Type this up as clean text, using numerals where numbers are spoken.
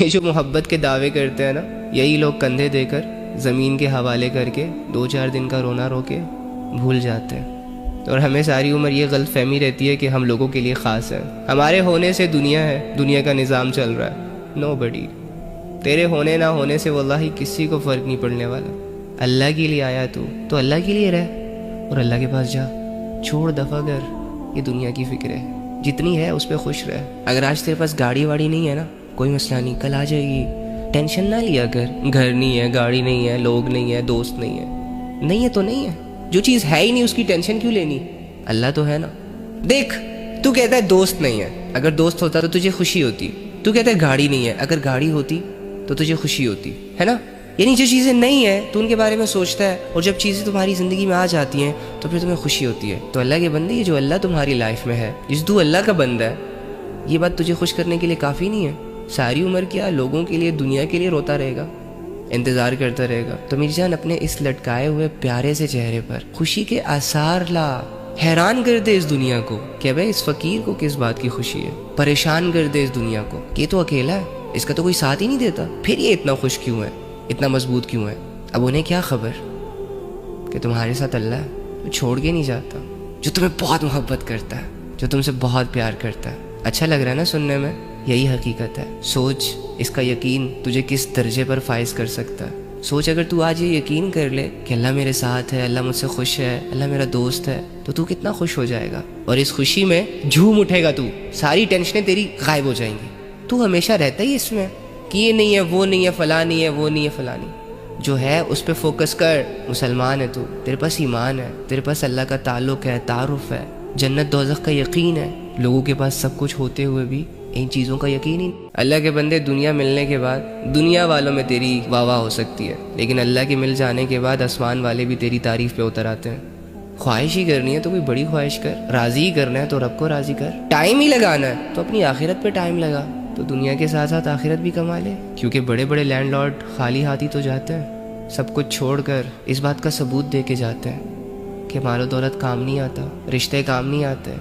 یہ جو محبت کے دعوے کرتے ہیں نا، یہی لوگ کندھے دے کر زمین کے حوالے کر کے 2-4 دن کا رونا رو کے بھول جاتے ہیں، اور ہمیں ساری عمر یہ غلط فہمی رہتی ہے کہ ہم لوگوں کے لیے خاص ہیں، ہمارے ہونے سے دنیا ہے، دنیا کا نظام چل رہا ہے۔ نو بڈی، تیرے ہونے نہ ہونے سے واللہ کسی کو فرق نہیں پڑنے والا۔ اللہ کے لیے آیا تو اللہ کے لیے رہ، اور اللہ کے پاس جا، چھوڑ دفع کر یہ دنیا کی فکر ہے، جتنی ہے اس پہ خوش رہ۔ اگر آج تیرے پاس گاڑی واڑی نہیں ہے نا، کوئی مسئلہ نہیں، کل آ جائے گی، ٹینشن نہ لیا کر۔ گھر نہیں ہے، گاڑی نہیں ہے، لوگ نہیں ہے، دوست نہیں ہے، نہیں ہے تو نہیں ہے، جو چیز ہے ہی نہیں اس کی ٹینشن کیوں لینی؟ اللہ تو ہے نا۔ دیکھ، تو کہتا ہے دوست نہیں ہے، اگر دوست ہوتا تو تجھے خوشی ہوتی۔ تو کہتا ہے گاڑی نہیں ہے، اگر گاڑی ہوتی تو تجھے خوشی ہوتی، ہے نا؟ یعنی جو چیزیں نہیں ہیں تو ان کے بارے میں سوچتا ہے، اور جب چیزیں تمہاری زندگی میں آ جاتی ہیں تو پھر تمہیں خوشی ہوتی ہے۔ تو اللہ کے بندے، یہ جو اللہ تمہاری لائف میں ہے، جس تو اللہ کا بندہ ہے، یہ بات تجھے خوش کرنے کے لیے کافی نہیں ہے؟ ساری عمر کیا لوگوں کے لیے، دنیا کے لیے روتا رہے گا، انتظار کرتا رہے گا؟ تو میری جان، اپنے اس لٹکائے ہوئے پیارے سے چہرے پر خوشی کے آثار لا، حیران کر دے اس دنیا کو کہ بھائی اس فقیر کو کس بات کی خوشی ہے، پریشان کر دے اس دنیا کو کہ یہ تو اکیلا ہے، اس کا تو کوئی ساتھ ہی نہیں دیتا، پھر یہ اتنا خوش کیوں ہے، اتنا مضبوط کیوں ہے؟ اب انہیں کیا خبر کہ تمہارے ساتھ اللہ ہے، جو چھوڑ کے نہیں جاتا، جو تمہیں بہت محبت کرتا ہے، جو تم سے بہت پیار کرتا ہے۔ اچھا لگ رہا ہے نا سننے میں؟ یہی حقیقت ہے۔ سوچ اس کا یقین تجھے کس درجے پر فائز کر سکتا ہے۔ سوچ اگر تو آج یہ یقین کر لے کہ اللہ میرے ساتھ ہے، اللہ مجھ سے خوش ہے، اللہ میرا دوست ہے، تو کتنا خوش ہو جائے گا، اور اس خوشی میں جھوم اٹھے گا، تو ساری ٹینشنیں تیری غائب ہو جائیں گی۔ تو ہمیشہ رہتا ہی اس میں کہ یہ نہیں ہے، وہ نہیں ہے، فلاں نہیں ہے، وہ نہیں ہے، فلاں نہیں۔ جو ہے اس پہ فوکس کر۔ مسلمان ہے تو، تیرے پاس ایمان ہے، تیرے پاس اللہ کا تعلق ہے، تعارف ہے، جنت دوزخ کا یقین ہے۔ لوگوں کے پاس سب کچھ ہوتے ہوئے بھی ان چیزوں کا یقین ہی نہیں۔ اللہ کے بندے، دنیا ملنے کے بعد دنیا والوں میں تیری واہ واہ ہو سکتی ہے، لیکن اللہ کے مل جانے کے بعد آسمان والے بھی تیری تعریف پہ اتر آتے ہیں۔ خواہش ہی کرنی ہے تو کوئی بڑی خواہش کر، راضی ہی کرنا ہے تو رب کو راضی کر، ٹائم ہی لگانا ہے تو اپنی آخرت پہ ٹائم لگا، تو دنیا کے ساتھ ساتھ آخرت بھی کما لے۔ کیونکہ بڑے بڑے لینڈ لارڈ خالی ہاتھی تو جاتے ہیں، سب کچھ چھوڑ کر اس بات کا ثبوت دے کے جاتے ہیں کہ مال و دولت کام نہیں آتا، رشتے کام نہیں آتے،